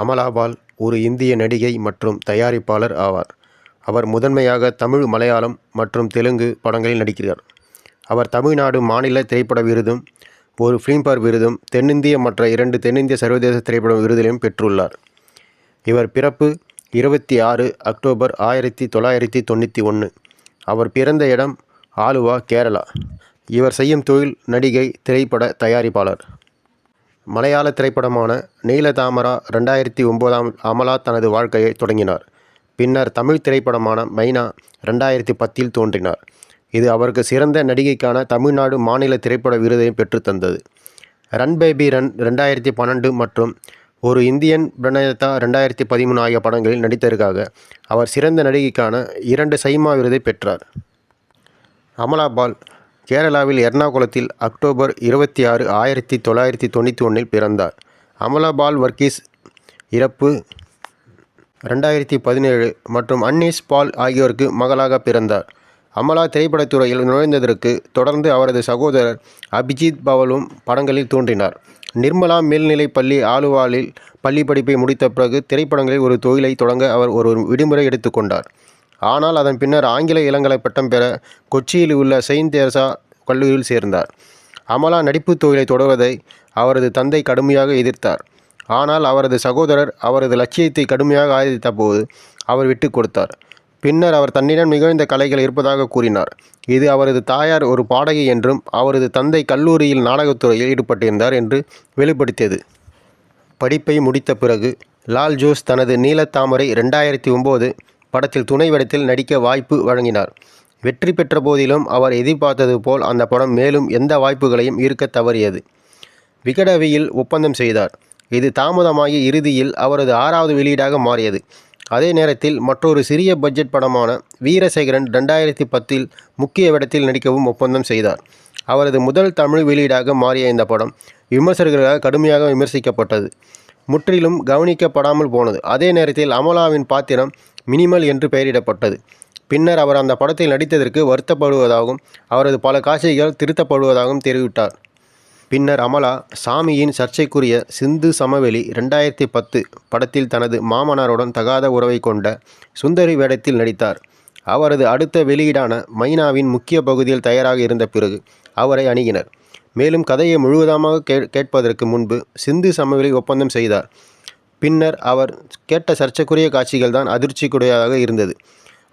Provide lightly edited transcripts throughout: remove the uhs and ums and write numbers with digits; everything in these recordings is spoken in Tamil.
அமலா பால் ஒரு இந்திய நடிகை மற்றும் தயாரிப்பாளர் ஆவார். அவர் முதன்மையாக தமிழ், மலையாளம் மற்றும் தெலுங்கு படங்களில் நடிக்கிறார். அவர் தமிழ்நாடு மாநில திரைப்பட விருதும், ஒரு ஃபிலிம்பேர் விருதும், தென்னிந்திய மற்ற 2 தென்னிந்திய சர்வதேச திரைப்பட விருதுகளையும் பெற்றுள்ளார். இவர் பிறப்பு 26 அக்டோபர் 1991. அவர் பிறந்த இடம் ஆலுவா, கேரளா. இவர் செய்யும் தொழில் நடிகை, திரைப்பட தயாரிப்பாளர். மலையாள திரைப்படமான நீலதாமரா 2009 அமலா தனது வாழ்க்கையை தொடங்கினார். பின்னர் தமிழ் திரைப்படமான மைனா 2010 தோன்றினார். இது அவருக்கு சிறந்த நடிகைக்கான தமிழ்நாடு மாநில திரைப்பட விருதை பெற்றுத்தந்தது. ரன் பேபி ரன் 2012 மற்றும் ஒரு இந்தியன் பிரணயதா 2013 ஆகிய படங்களில் நடித்ததற்காக அவர் சிறந்த நடிகைக்கான 2 சைமா விருதை பெற்றார். அமலா பால் கேரளாவில் எர்ணாகுளத்தில் அக்டோபர் 26, 1991 பிறந்தார். அமலா பால் வர்கீஸ் இறப்பு 2017 மற்றும் அன்னீஸ் பால் ஆகியோருக்கு மகளாக பிறந்தார். அமலா திரைப்படத்துறையில் நுழைந்ததற்கு தொடர்ந்து அவரது சகோதரர் அபிஜித் பவலும் படங்களில் தோன்றினார். நிர்மலா மேல்நிலைப் பள்ளி ஆலுவாலில் பள்ளி படிப்பை முடித்த பிறகு திரைப்படங்களில் ஒரு தொழிலை தொடங்க அவர் ஒரு விடுமுறை எடுத்துக்கொண்டார். ஆனால் அதன் பின்னர் ஆங்கில இளங்கலை பட்டம் பெற கொச்சியில் உள்ள செயின்ட் தெரசா கல்லூரியில் சேர்ந்தார். அமலா நடிப்பு தொழிலை தொடர்வதை அவரது தந்தை கடுமையாக எதிர்த்தார். ஆனால் அவரது சகோதரர் அவரது லட்சியத்தை கடுமையாக ஆதரித்த போது அவர் விட்டு கொடுத்தார். பின்னர் அவர் தன்னிடம் நிகழ்ந்த கலைகள் இருப்பதாக கூறினார். இது அவரது தாயார் ஒரு பாடகி என்றும் அவரது தந்தை கல்லூரியில் நாடகத்துறையில் ஈடுபட்டிருந்தார் என்று வெளிப்படுத்தியது. படிப்பை முடித்த பிறகு லால் ஜோஸ் தனது நீலத்தாமரை 2009 படத்தில் துணை வேடத்தில் நடிக்க வாய்ப்பு வழங்கினார். வெற்றி பெற்ற போதிலும் அவர் எதிர்பார்த்தது போல் அந்த படம் மேலும் எந்த வாய்ப்புகளையும் ஈர்க்க தவறியது. விகடவியில் ஒப்பந்தம் செய்தார். இது தாமதமாகி இறுதியில் அவரது 6வது வெளியீடாக மாறியது. அதே நேரத்தில் மற்றொரு சிறிய பட்ஜெட் படமான வீரசேகரன் 2010 முக்கிய வேடத்தில் நடிக்கவும் ஒப்பந்தம் செய்தார். அவரது முதல் தமிழ் வெளியீடாக மாறிய இந்த படம் விமர்சகர்களால் கடுமையாக விமர்சிக்கப்பட்டது, முற்றிலும் கவனிக்கப்படாமல் போனது. அதே நேரத்தில் அமலாவின் பாத்திரம் மினிமல் என்று பெயரிடப்பட்டது. பின்னர் அவர் அந்த படத்தில் நடித்ததற்கு வருத்தப்படுவதாகவும் அவரது பல காட்சிகள் திருத்தப்படுவதாகவும் தெரிவித்தார். பின்னர் அமலா சாமியின் சர்ச்சைக்குரிய சிந்து சமவெளி 2010 படத்தில் தனது மாமனாருடன் தகாத உறவை கொண்ட சுந்தரி வேடத்தில் நடித்தார். அவரது அடுத்த வெளியீடான மைனாவின் முக்கிய பகுதியில் தயாராக இருந்த பிறகு அவரை அணுகினர். மேலும் கதையை முழுவதுமாக கேட்பதற்கு முன்பு சிந்து சமவெளி ஒப்பந்தம் செய்தார். பின்னர் அவர் கேட்ட சர்ச்சைக்குரிய காட்சிகள் தான் அதிர்ச்சிக்குரியதாக இருந்தது,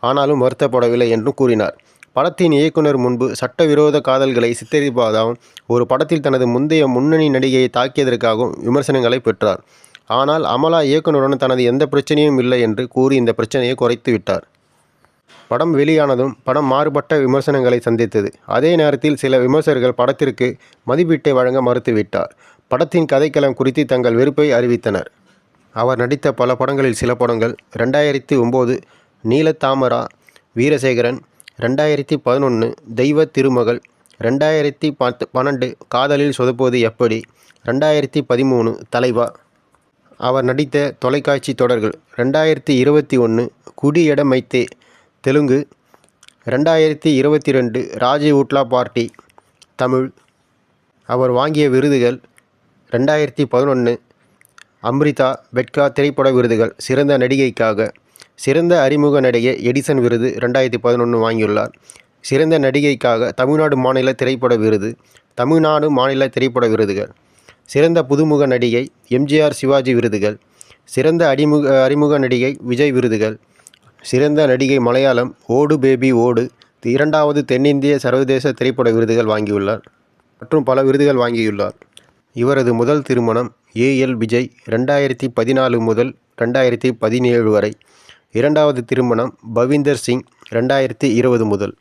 ஆனாலும் வருத்தப்படவில்லை என்று கூறினார். படத்தின் இயக்குனர் முன்பு சட்டவிரோத காதல்களை சித்தரிப்பதாகவும் ஒரு படத்தில் தனது முந்தைய முன்னணி நடிகையை தாக்கியதற்காகவும் விமர்சனங்களை பெற்றார். ஆனால் அமலா இயக்குனருடன் தனது எந்த பிரச்சனையும் இல்லை என்று கூறி இந்த பிரச்சனையை குறைத்து விட்டார். படம் வெளியானதும் படம் மாறுபட்ட விமர்சனங்களை சந்தித்தது. அதே நேரத்தில் சில விமர்சகர்கள் படத்திற்கு மதிப்பீட்டை வழங்க மறுத்துவிட்டார். படத்தின் கதைக்களம் குறித்து தங்கள் வெறுப்பை அறிவித்தனர். அவர் நடித்த பல படங்களில் சில படங்கள் 2009 நீலத்தாமரா, வீரசேகரன், 2011 தெய்வ திருமகள், 2012 காதலில் சொதப்புவது எப்படி, 2013 தலைவா. அவர் நடித்த தொலைக்காட்சி தொடர்கள் 2021 குடியடமைத்தே தெலுங்கு, 2022 ராஜீவ் உட்லா பார்ட்டி தமிழ். அவர் வாங்கிய விருதுகள் 2011 அம்ரிதா பெட்கா திரைப்பட விருதுகள் சிறந்த நடிகைக்காக. சிறந்த அறிமுக நடிகை எடிசன் விருது 2011 வாங்கியுள்ளார். சிறந்த நடிகைக்காக தமிழ்நாடு மாநில திரைப்பட விருது, தமிழ்நாடு மாநில திரைப்பட விருதுகள். சிறந்த புதுமுக நடிகை எம்ஜிஆர் சிவாஜி விருதுகள். சிறந்த அறிமுக நடிகை விஜய் விருதுகள். சிறந்த நடிகை மலையாளம் ஓடு பேபி ஓடு 2வது தென்னிந்திய சர்வதேச திரைப்பட விருதுகள் வாங்கியுள்ளார் மற்றும் பல விருதுகள் வாங்கியுள்ளார். இவரது முதல் திருமணம் ஏஎல் விஜய் 2014 முதல் 2017 வரை. 2வது திருமணம் பவிந்தர் சிங் 2020 முதல்.